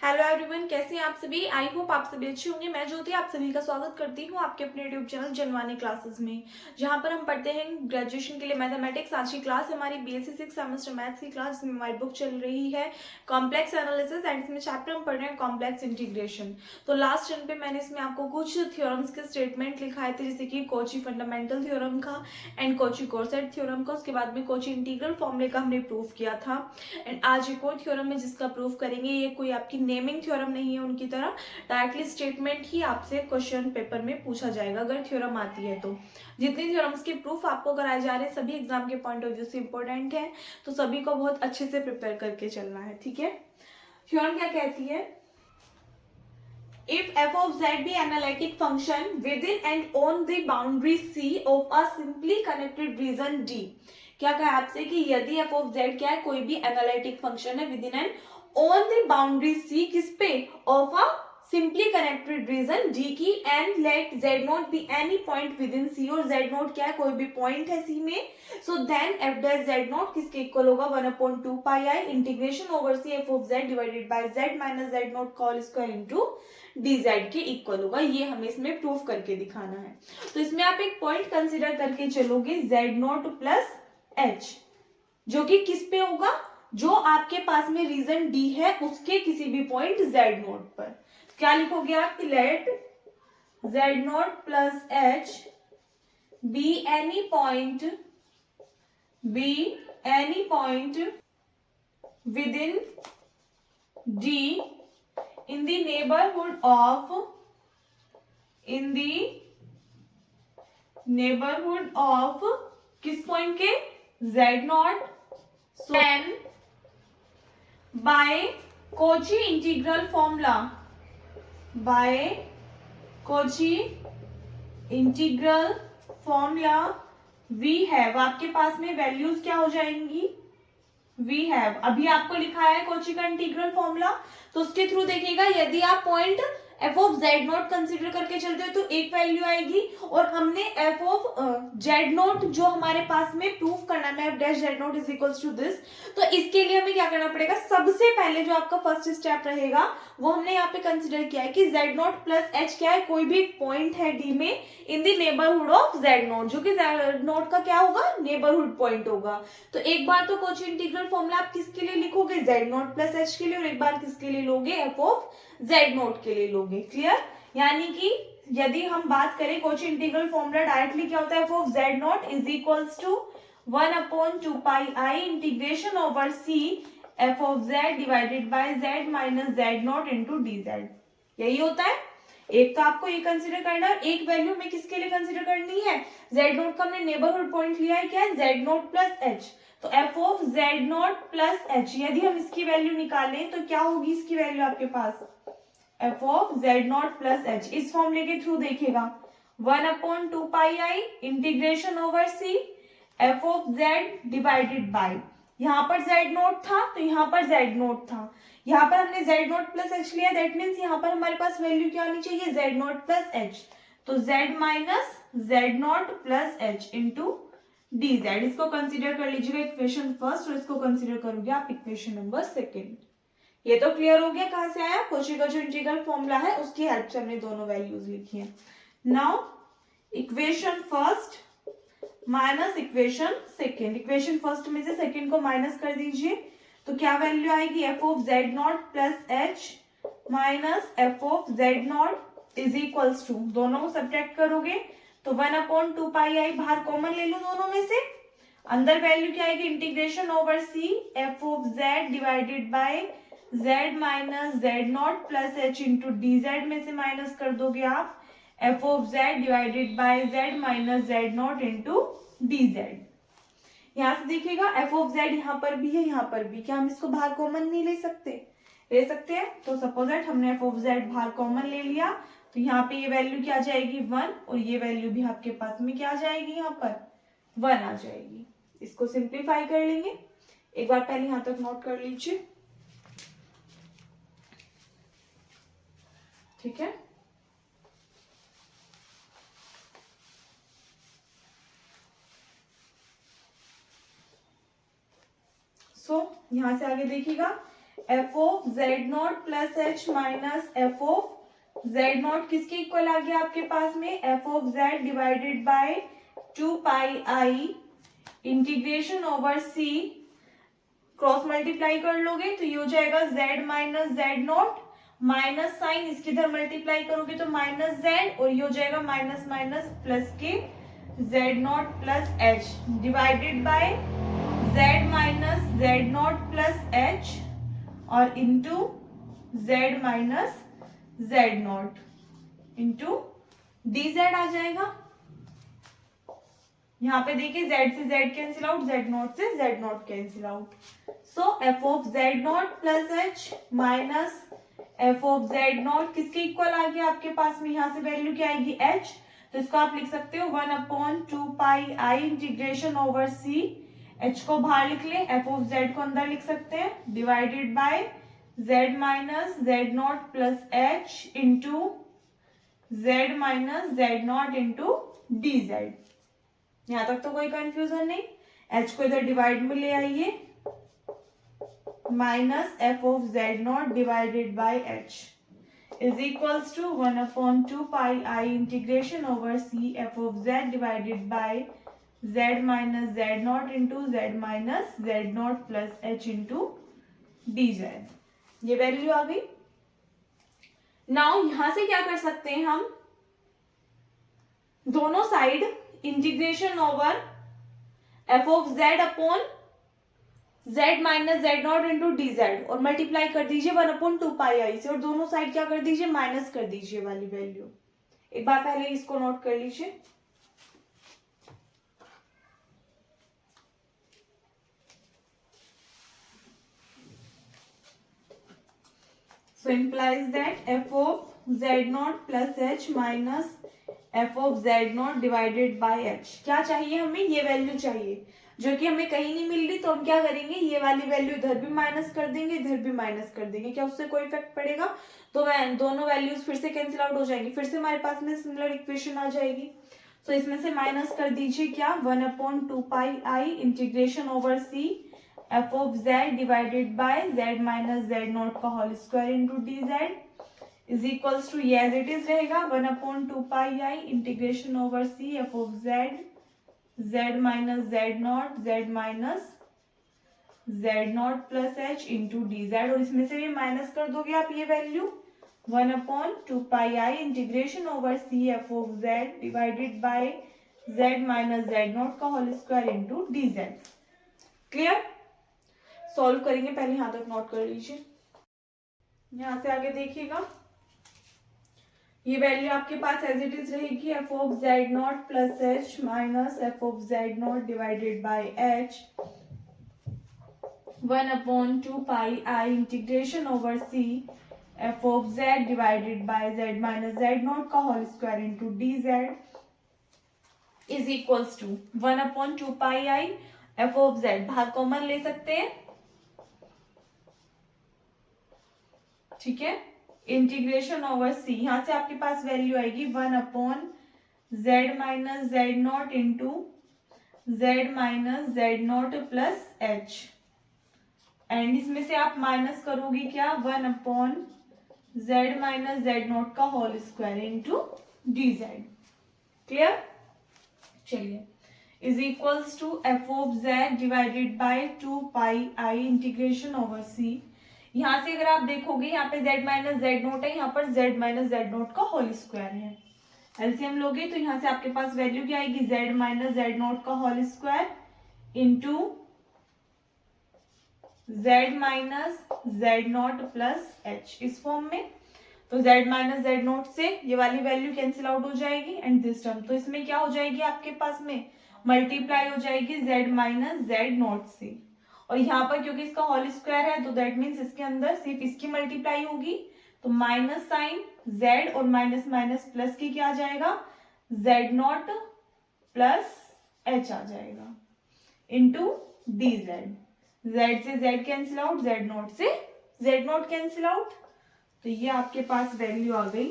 Hello everyone, कैसे हैं आप सभी। आई होप आप सभी अच्छे होंगे। मैं ज्योति आप सभी का स्वागत करती हूँ आपके अपने यूट्यूब चैनल जनवानी क्लासेस में, जहाँ पर हम पढ़ते हैं ग्रेजुएशन के लिए मैथमेटिक्स। आज की क्लास हमारी बीएससी 6 सेमेस्टर मैथ्स की क्लास, जिसमें हमारी बुक चल रही है कॉम्प्लेक्स एनालिसिस एंड इसमें चैप्टर हम पढ़ रहे हैं कॉम्प्लेक्स इंटीग्रेशन। तो लास्ट टर्म पे मैंने इसमें आपको कुछ थ्योरम्स के स्टेटमेंट लिखाए थे, जैसे कि कोची फंडामेंटल थ्योरम का एंड कोची कोसेट थ्योरम का। उसके बाद में कोची इंटीग्रल फॉर्मूले का हमने प्रूफ किया था। एंड आज एक और थ्योरम है जिसका प्रूफ करेंगे। ये कोई आपकी नेमिंग थ्योरम नहीं है उनकी तरह, डायरेक्टली स्टेटमेंट ही आपसे क्वेश्चन पेपर में पूछा जाएगा अगर थ्योरम आती है तो। जितनी थ्योरम्स के प्रूफ आपको कराए जा रहे हैं सभी एग्जाम के पॉइंट ऑफ व्यू से इंपॉर्टेंट है, तो सभी को बहुत अच्छे से प्रिपेयर करके चलना है, ठीक है। थ्योरम क्या कहती है? If f of z be analytic function within and on the boundary C of a simply connected region D, क्या कहा आपसे कि यदि f of z क्या है, कोई भी एनालिटिक फंक्शन है within and on the boundary C, किस पे? Of a simply connected region D की, and let z not be any point within C, और z नॉट क्या है, कोई भी पॉइंट है C में। So then f dash z not किसके इक्वल होगा? 1/2 pi i integration over C f of z divided by z minus z not whole square into dz के इक्वल होगा। ये हमें इसमें प्रूफ करके दिखाना है। तो इसमें आप एक पॉइंट कंसीडर करके चलोगे z नॉट प्लस h, जो कि किस पे होगा? जो आपके पास में रीजन D है उसके किसी भी पॉइंट z नॉट पर। क्या लिखोगे आप? Let z not plus h be any point within D in the neighborhood of किस पॉइंट के? z not. So then by Cauchy integral formula we have, आपके पास में वैल्यूज क्या हो जाएंगी? वी हैव, अभी आपको लिखा है कोची का इंटीग्रल फॉर्मूला, तो उसके थ्रू देखिएगा। यदि आप point F of z not consider करके चलते हो तो एक वैल्यू आएगी, और हमने एफ ऑफ जेड नॉट जो हमारे पास में प्रूफ करना है, f dash z not is equals to this, तो इसके लिए हमें क्या करना पड़ेगा? सबसे पहले जो आपका फर्स्ट स्टेप रहेगा वो हमने यहाँ पे कंसिडर किया है कि जेड नॉट प्लस एच क्या है, कोई भी पॉइंट है डी में in the neighbourhood of z not, जो कि जेड नॉट का क्या होगा? नेबरहुड पॉइंट होगा। तो एक बार तो कोची इंटीग्रल फॉर्मूला आप किसके लिए लिखोगे? जेड नॉट प्लस एच के लिए, और एक बार किसके लिए लोगे? एफ ऑफ जेड नॉट के लिए लोगे। क्लियर? यानी कि यदि हम बात करें कोची इंटीग्रल फॉर्मूला डायरेक्टली क्या होता है? F of z not is equals to 1/2 pi i integration over C f of z divided by z minus z not into d z. यही होता है। एक तो आपको ये कंसिडर करना है, एक वैल्यू में किसके लिए कंसिडर करनी है? जेड नॉट का हमने नेबरहुड पॉइंट लिया है, क्या है? Z not plus h. तो f of z not plus h, यदि हम इसकी वैल्यू निकालें तो क्या होगी इसकी वैल्यू आपके पास? F of z not plus h, इस फॉर्मूले के थ्रू देखिएगा 1/2 pi i integration over C f of z divided by, यहाँ पर जेड नोट था तो यहाँ पर जेड नोट था, यहाँ पर हमने जेड नोट प्लस एच लिया, दैट मीन्स यहाँ पर हमारे पास वैल्यू क्या आनी चाहिए? Z note plus h. तो z minus z note plus h into d z. इसको कंसिडर कर लीजिएगा इक्वेशन फर्स्ट, और इसको कंसिडर करोगे आप इक्वेशन नंबर सेकेंड। ये तो क्लियर हो गया कहां से आया? कोची का जो इंटीग्रल फॉर्मूला है उसकी हेल्प से हमने दोनों वैल्यूज लिखी है। Now equation first minus equation second, equation first में से सेकेंड को माइनस कर दीजिए, तो क्या वैल्यू आएगी? F of z not plus h minus f of z not is equals to, दोनों को सब्ट्रैक्ट करोगे तो 1/2 पाई आई, बाहर कॉमन ले लो दोनों में से, अंदर वैल्यू क्या आएगी? Integration over C f of z divided by z minus z not plus h into d z, में से माइनस कर दोगे आप f of z divided by z minus z not into d z. यहां से देखिएगा एफ ऑफ जेड यहाँ पर भी है, यहाँ पर भी, क्या हम इसको बाहर कॉमन नहीं ले सकते? ले सकते हैं। तो सपोज दैट हमने एफ ऑफ जेड बाहर कॉमन ले लिया, तो यहाँ पे ये वैल्यू क्या आ जाएगी? 1, और ये वैल्यू भी आपके पास में क्या आ जाएगी? यहाँ पर 1 आ जाएगी। इसको सिंप्लीफाई कर लेंगे, एक बार पहले यहां तक नोट कर लीजिए, ठीक है। सो यहां से आगे देखिएगा f of z not plus h minus f of z not किसके इक्वल आ गया आपके पास में, f of z divided by 2 pi i integration over c, cross multiply कर लोगे तो ये हो जाएगा z minus z not, minus sign इसके इधर मल्टीप्लाई करोगे तो माइनस जेड, और ये हो जाएगा माइनस माइनस प्लस के z not plus h divided by z minus z not plus h और into z minus z not into d z आ जाएगा। यहाँ पे देखिए z से z cancel out, z naught से z naught cancel out, so f of z not plus h minus f of z not किसके equal आ गया आपके पास में, यहाँ से वैल्यू क्या आएगी h, तो इसको आप लिख सकते हो 1/2 pi i integration over c, h को बाहर लिख ले, एफ ऑफ जेड को अंदर लिख सकते हैं, divided by z minus z not plus h into z minus z not into d z. यहां तक तो कोई कंफ्यूजन नहीं, h को इधर डिवाइड में ले आइए, minus f of z not divided by h is equals to 1/2 pi i integration over c f of z divided by z minus z not into z minus z not plus h into d z. ये value आ गई। Now यहां से क्या कर सकते हैं हम, दोनों side integration over F of Z upon Z minus z not into d z और मल्टीप्लाई कर दीजिए 1/2 पाई आई से, और दोनों साइड क्या कर दीजिए, माइनस कर दीजिए वाली वैल्यू। एक बार पहले इसको नोट कर लीजिए। So implies that f of z naught plus h minus f of z naught divided by h, क्या चाहिए हमें, ये वैल्यू चाहिए जो कि हमें कहीं नहीं मिल रही, तो हम क्या करेंगे, ये वाली वैल्यू इधर भी माइनस कर देंगे, इधर भी माइनस कर देंगे, क्या उससे कोई इफेक्ट पड़ेगा, तो दोनों वैल्यूज फिर से कैंसिल आउट हो जाएंगी, फिर से हमारे पास में सिमिलर इक्वेशन आ जाएगी। तो इसमें से माइनस कर दीजिए क्या, 1/2 pi i integration over C f of z divided by z minus z naught का whole square into d z is equals to, ये एज इट इज रहेगा 1/2 pi i integration over C f of z z minus z naught z minus z not plus h into d z, और इसमें से भी minus कर दोगे आप ये value 1/2 pi i integration over C f of z divided by z minus z naught का whole square into d z. Clear? Solve करेंगे, पहले यहां तक नोट कर लीजिए। यहां से आगे देखिएगा, ये वैल्यू आपके पास एज इट इज रहेगी f of z not plus h minus f of z not divided by h 1/2 pi i integration over C f of z divided by z minus z naught का whole square into d z is equals to 1/2 pi i f of z, भाग common ले सकते हैं, ठीक है, integration over C, यहां से आपके पास वैल्यू आएगी 1/z minus z not into z minus z not plus h, and इसमें से आप माइनस करोगे क्या, 1/z माइनस जेड नॉट का whole square into d z. Clear? चलिए, is equals to f of z divided by 2 pi i integration over C, यहां से अगर आप देखोगे यहाँ पे z माइनस जेड नोट है, यहाँ पर z माइनस जेड नोट का होल स्क्वायर है, एलसीएम लोगे तो यहाँ से आपके पास वैल्यू क्या आएगी, z माइनस जेड नोट का whole square into z minus z note plus h, इस फॉर्म में। तो z माइनस जेड नोट से ये वाली वैल्यू कैंसिल आउट हो जाएगी एंड दिस टर्म, तो इसमें क्या हो जाएगी आपके पास में, मल्टीप्लाई हो जाएगी z माइनस जेड नोट से, और यहाँ पर क्योंकि इसका होल स्क्वायर है तो दैट मीन्स इसके अंदर सिर्फ इसकी मल्टीप्लाई होगी, तो माइनस साइन z और माइनस माइनस प्लस की क्या आ जाएगा, z नॉट प्लस h आ जाएगा इंटू डी जेड, z से z cancel out, z naught से z नॉट कैंसिल आउट, तो ये आपके पास वैल्यू आ गई।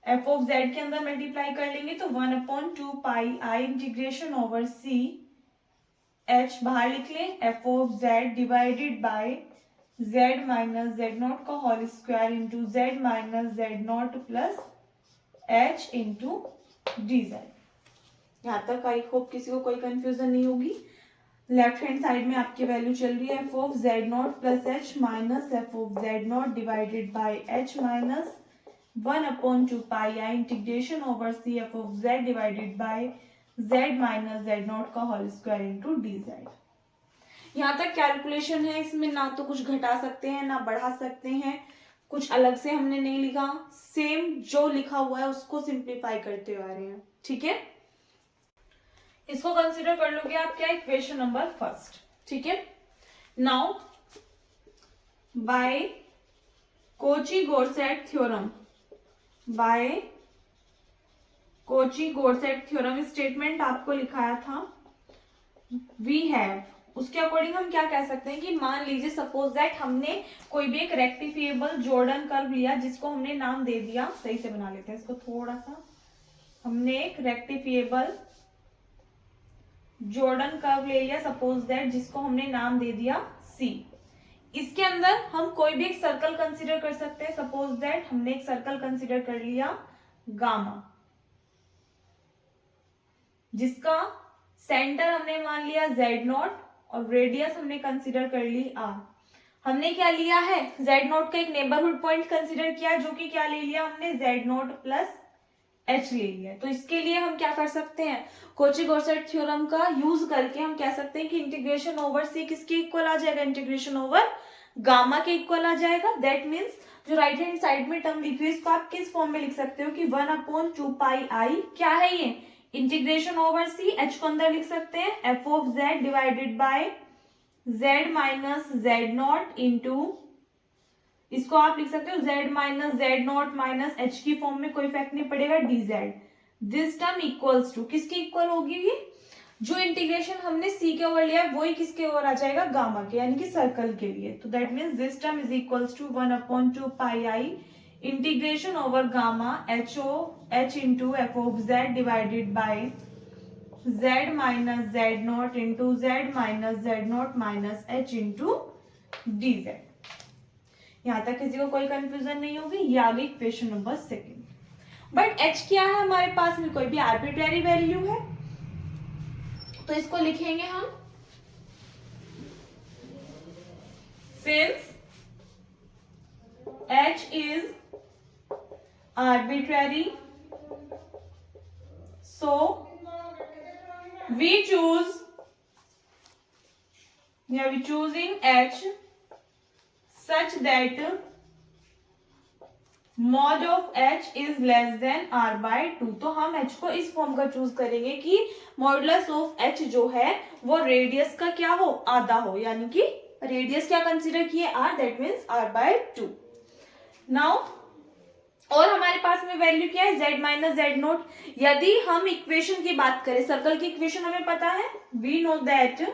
एफ ऑफ जेड के अंदर मल्टीप्लाई कर लेंगे तो 1/2 pi i integration over C h बाहर लिख लें, f of z divided by z minus z naught का whole square into z minus z not plus h into d z. यहाँ तक आई होप किसी को कोई कंफ्यूजन नहीं होगी। लेफ्ट हैंड साइड में आपकी वैल्यू चल रही है f of z not plus h minus f of z not divided by h minus 1/2 pi i integration over C f of z divided by z minus z naught का whole square into d z. यहाँ तक calculation है, इसमें ना तो कुछ घटा सकते हैं ना बढ़ा सकते हैं, कुछ अलग से हमने नहीं लिखा, सेम जो लिखा हुआ है उसको सिंप्लीफाई करते हुए आ रहे हैं। ठीक है, इसको कंसीडर कर लोगे आप क्या, इक्वेशन नंबर फर्स्ट। ठीक है, now by Cauchy Goursat theorem, by Cauchy Goursat theorem statement आपको लिखाया था वी हैव, उसके अकॉर्डिंग हम क्या कह सकते हैं कि मान लीजिए सपोज दैट हमने कोई भी एक रेक्टिफिएबल जॉर्डन कर्व लिया जिसको हमने नाम दे दिया, सही से बना लेते हैं इसको थोड़ा सा, हमने एक रेक्टिफिएबल जॉर्डन कर्व ले लिया सपोज दैट जिसको हमने नाम दे दिया सी। इसके अंदर हम कोई भी एक सर्कल कंसीडर कर सकते हैं, सपोज दैट हमने एक सर्कल कंसीडर कर लिया गामा, जिसका सेंटर हमने मान लिया z नॉट और रेडियस हमने कंसीडर कर ली r। हमने क्या लिया है, z नॉट का एक नेबरहुड पॉइंट कंसीडर किया जो कि क्या ले लिया हमने, z नॉट प्लस h ले लिया। तो इसके लिए हम क्या कर सकते हैं, कोची-गोरसेट थ्योरम का यूज करके हम कह सकते हैं कि इंटीग्रेशन ओवर सी किसके इक्वल आ जाएगा, इंटीग्रेशन ओवर गामा के इक्वल आ जाएगा। दैट मीन्स जो राइट हैंड साइड में टर्म लिखी हुई इसको आप किस फॉर्म में लिख सकते हो कि 1/2 पाई आई क्या है ये, इंटीग्रेशन ओवर सी, एच को अंदर लिख सकते हैं f of z divided by z minus z not into, इसको आप लिख सकते हो z minus z not minus h की फॉर्म में, कोई इफेक्ट नहीं पड़ेगा, d z. This term equals to, किसकी इक्वल होगी ये, जो इंटीग्रेशन हमने सी के ओवर लिया वही किसके ओवर आ जाएगा, गामा के, यानी कि सर्कल के लिए। तो that means this term is equals to 1/2 pi i integration over gamma h into f of z divided by z minus z not into z minus z not minus h into d z. यहाँ तक किसी को कोई confusion नहीं होगी। ये आ गई question number second. But h क्या है हमारे पास में, कोई भी आर्बिट्रेरी वैल्यू है, तो इसको लिखेंगे हम since h is arbitrary so we choosing h such that mod of h is less than r by 2। तो हम h को इस फॉर्म का चूज करेंगे कि मॉडुलस ऑफ h जो है वो रेडियस का क्या हो, आधा हो, यानी कि रेडियस क्या कंसीडर किए r, that means r by 2। Now और हमारे पास में वैल्यू क्या है, z माइनस जेड नोट। यदि हम इक्वेशन की बात करें, सर्कल की इक्वेशन हमें पता है, we know that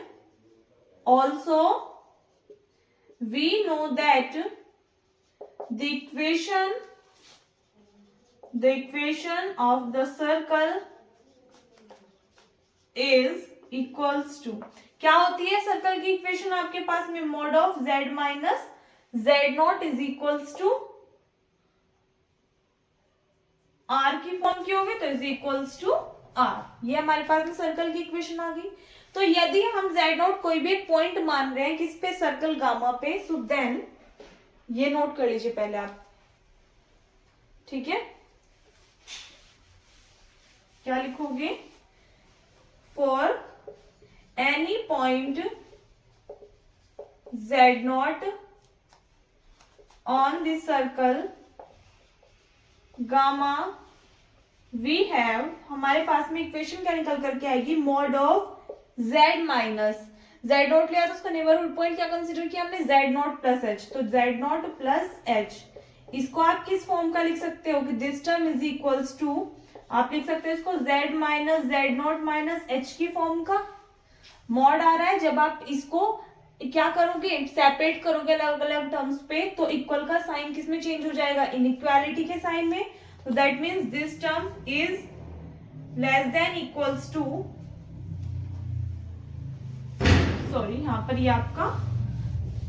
the equation of the circle is equals to, क्या होती है सर्कल की इक्वेशन आपके पास में, mod of z minus z not is equals to r की फॉर्म की होगी, तो इज इक्वल्स टू r। ये हमारे पास में सर्कल की इक्वेशन आ गई। तो यदि हम z नॉट कोई भी एक पॉइंट मान रहे हैं किस पे, सर्कल गामा पे, सो देन ये नोट कर लीजिए पहले आप, ठीक है। क्या लिखोगे, for any point z not on this circle gamma we have, हमारे पास में इक्वेशन क्या निकल करके आएगी, mod of z minus z not लिया तो उसका नेबरहुड पॉइंट क्या कंसीडर किया हमने, जेड नॉट प्लस एच, तो जेड नॉट प्लस एच। इसको आप किस फॉर्म का लिख सकते हो कि this term is equals to, आप लिख सकते हो इसको z minus z not minus h की फॉर्म का। मॉड आ रहा है, जब आप इसको क्या करोगे, सेपरेट करोगे अलग अलग टर्म्स पे, तो इक्वल का साइन किस में चेंज हो जाएगा, इनइक्वालिटी के साइन में। तो that means this term is less than equals to sorry यहाँ पर ये आपका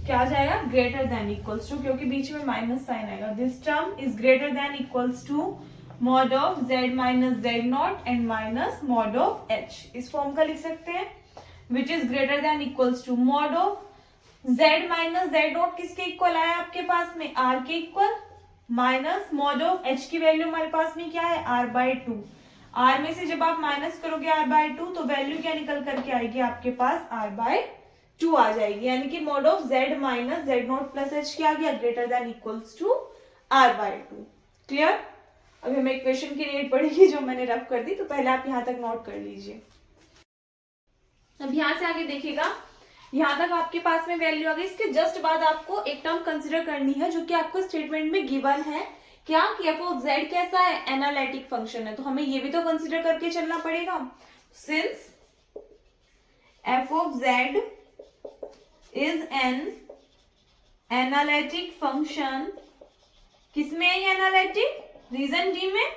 क्या आ जाएगा, ग्रेटर देन इक्वल्स टू, क्योंकि बीच में माइनस साइन आएगा. This term is greater than equals to mod of z minus z not and minus mod of h. इस फॉर्म का लिख सकते हैं, which is greater than equals to mod of z minus z not किसके equal आया आपके पास में, r के equal, minus mod of h की वैल्यू हमारे पास में क्या है, r/2. r में से जब आप माइनस करोगे r/2 तो वैल्यू क्या निकल करके आएगी आपके पास, r/2 आ जाएगी. यानी कि mod of z minus z not plus h क्या आ गया, greater than equals to r/2. Clear. अभी हमें इक्वेशन की नीड पड़ेगी जो मैंने रफ कर दी, तो पहले आप यहां तक नोट कर लीजिए. अब यहां से आगे देखिएगा, यहां तक आपके पास में वैल्यू आ गई. इसके जस्ट बाद आपको एक टर्म कंसिडर करनी है जो कि आपको स्टेटमेंट में गिवन है, क्या कि एफ ऑफ जेड कैसा है, एनालिटिक फंक्शन है. तो हमें ये भी तो कंसिडर करके चलना पड़ेगा. Since F of Z is an analytic function, किसमें है ये एनालिटिक, रीजन डी में.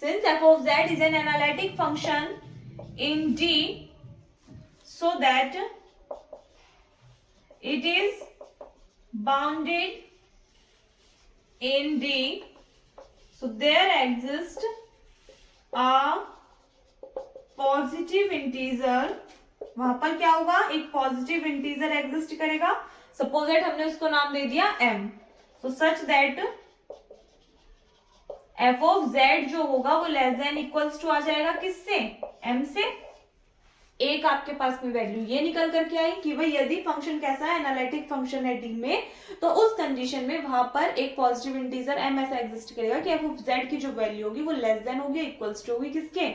Since F of Z is an analytic function in D, so that it is bounded in D, so there exists a positive integer. वहां पर क्या होगा, एक positive integer exist करेगा. सपोज दैट हमने उसको नाम दे दिया m, so such that f of z जो होगा वो लेस देन इक्वल्स टू आ जाएगा किससे, m से. एक आपके पास में वैल्यू ये निकल करके आई कि भाई यदि फंक्शन कैसा है, एनालिटिक फंक्शन है डी में, तो उस कंडीशन में वहां पर एक पॉजिटिव इंटीजर m ऐसा एग्जिस्ट करेगा कि एफ ऑफ जेड की जो वैल्यू होगी वो लेस देन होगी, इक्वल्स टू होगी किसके,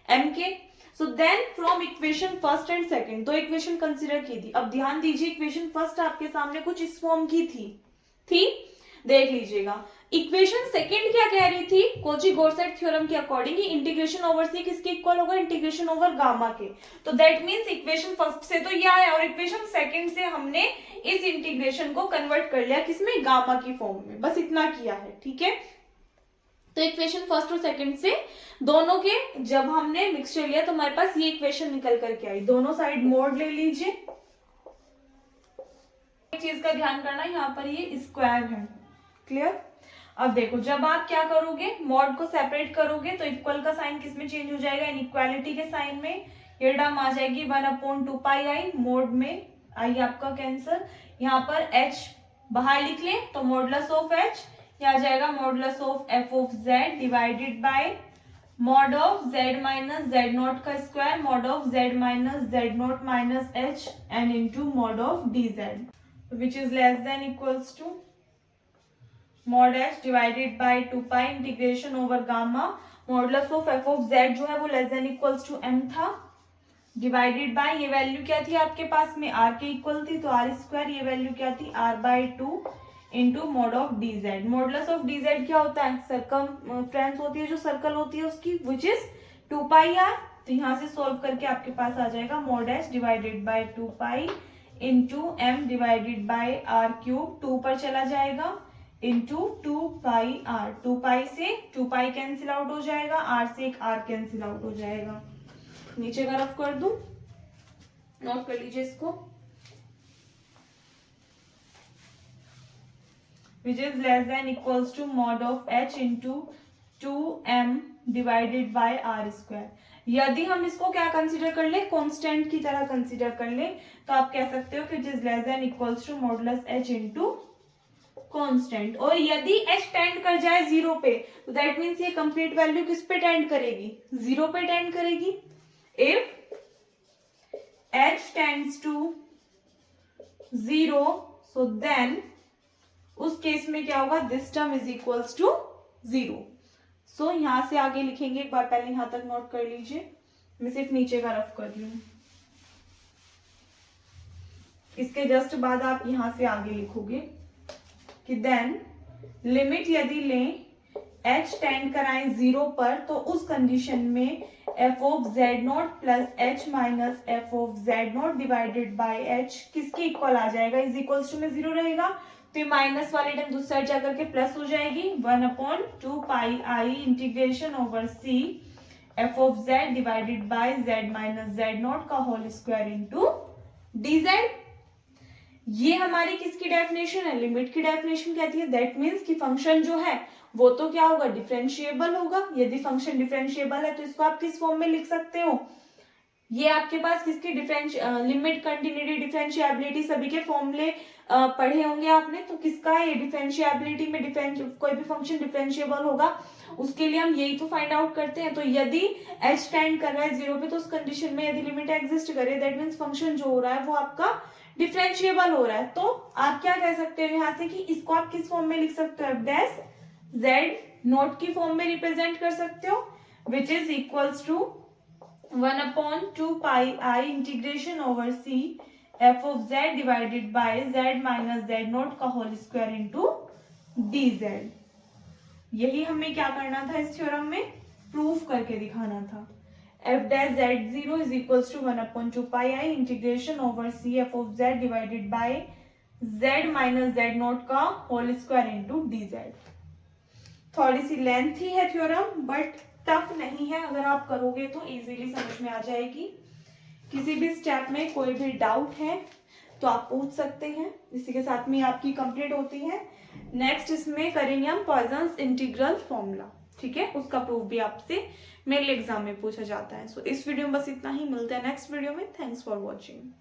m के. So then from equation first and second, तो इक्वेशन कंसीडर की थी. अब ध्यान दीजिए, इक्वेशन फर्स्ट आपके सामने कुछ इस फॉर्म की थी, देख लीजिएगा. इक्वेशन सेकंड क्या कह रही थी, कोची-गॉर्सेट थ्योरम के अकॉर्डिंग इंटीग्रेशन ओवर सी किसके इक्वल होगा, इंटीग्रेशन ओवर गामा के. तो दैट मींस इक्वेशन फर्स्ट से तो ये आया और इक्वेशन सेकंड से हमने इस इंटीग्रेशन को कन्वर्ट कर लिया किसमें, गामा की फॉर्म में. बस इतना किया है, ठीक है. तो इक्वेशन फर्स्ट और सेकंड से दोनों के जब हमने मिक्सचर लिया तो हमारे पास ये इक्वेशन निकल करके आई. दोनों साइड मोड ले लीजिए. एक चीज का ध्यान करना, यहाँ पर ये स्क्वायर है. क्लियर. अब देखो, जब आप क्या करोगे, मॉड को सेपरेट करोगे तो इक्वल का साइन किस में चेंज हो जाएगा, इनइक्वालिटी के साइन में. ये टर्म आ जाएगी 1/2πi, मोड में आई आपका कैंसर. यहाँ पर h बाहर लिख ले तो मॉडुलस ऑफ h, ये आ जाएगा modulus of f of z divided by mod of z minus z naught का square, mod of z minus z not minus h and into mod of dz, which is less than equals to mod h divided by 2π integration over gamma, modulus of f of z जो है वो less than equals to m था, divided by ये value क्या थी आपके पास में, r के इक्वल थी तो r स्क्वायर, ये वैल्यू क्या थी, r/2 into mod of dz. Modulus of dz क्या होता है, सर्कमफ्रेंस होती है जो सर्कल होती है उसकी, विच इज 2πr. तो यहाँ से सोल्व करके आपके पास आ जाएगा mod h divided by 2π into m divided by r³, 2 पर चला जाएगा इंटू 2πr. 2π से 2π कैंसिल आउट हो जाएगा, r से एक r कैंसिल आउट हो जाएगा. नीचे का रफ कर दूं, नोट कर लीजिए इसको. Which is less than equals to mod of h into 2m divided by r square. यदि हम इसको क्या कंसीडर कर ले, कांस्टेंट की तरह कंसीडर कर ले, तो आप कह सकते हो कि it is less than equals to modulus h into constant. और यदि h टेंड कर जाए 0 पे तो दैट मीन्स ये कंप्लीट वैल्यू किस पे टेंड करेगी, 0 पे टेंड करेगी. If h tends to 0, so then उस केस में क्या होगा, this term is equals to 0. So यहां से आगे लिखेंगे, एक बार पहले यहां तक नोट कर लीजिए. मैं सिर्फ नीचे का रफ कर रही हूं. इसके जस्ट बाद आप यहां से आगे लिखोगे कि देन लिमिट यदि लें h टेंड कराएं 0 पर, तो उस कंडीशन में f of z not plus h minus f of z not divided by h किसके इक्वल आ जाएगा, इज इक्वल्स टू में 0 रहेगा. तो ये माइनस वाली टर्म दूसरी साइड जाकर के प्लस हो जाएगी. 1/2πi integration over c f of z divided by z minus z naught का होल स्क्वायर इंटू dz। ये हमारी किसकी डेफिनेशन है, लिमिट की डेफिनेशन कहती है। दैट मीन्स कि फंक्शन जो है वो तो क्या होगा, डिफरेंशिएबल होगा। यदि फंक्शन डिफरेंशिएबल है तो इसको आप किस फॉर्म में लिख सकते हो, ये आपके पास किसकी लिमिट, कंटिन्यूटी, डिफरेंशिएबिलिटी सभी के फॉर्मूले पढ़े होंगे आपने। तो किसका है ये, डिफरेंशिएबिलिटी में कोई भी फंक्शन डिफरेंशिएबल होगा उसके लिए हम यही तो फाइंड आउट करते हैं। तो यदि h टेंड कर रहा है 0 पे तो उस कंडीशन में यदि लिमिट एग्जिस्ट करे दैट मीन्स फंक्शन जो हो रहा है वो आपका डिफरेंशिएबल हो रहा है। तो आप क्या कह सकते हो यहाँ से कि इसको आप किस फॉर्म में लिख सकते हो, एफ डैश जेड नोट की फॉर्म में रिप्रेजेंट कर सकते हो, which is equals to 1/2 pi i integration over C f of z divided by z minus z note का whole square into d z. यही हमें क्या करना था इस थ्योरम में, प्रूफ करके दिखाना था। F dash z zero is equals to 1/2 pi i integration over C f of z divided by z minus z note का whole square into d z. थोड़ी सी लेंथी है थ्योरम बट टफ नहीं है, अगर आप करोगे तो इजीली समझ में आ जाएगी। किसी भी स्टेप में कोई भी डाउट है तो आप पूछ सकते हैं। इसी के साथ में आपकी कंप्लीट होती है। नेक्स्ट इसमें करेंगे हम पॉइजन्स इंटीग्रल फॉर्मूला, ठीक है, उसका प्रूफ भी आपसे मेल एग्जाम में पूछा जाता है। सो इस वीडियो में बस इतना ही, मिलते हैं नेक्स्ट वीडियो में। Thanks for watching.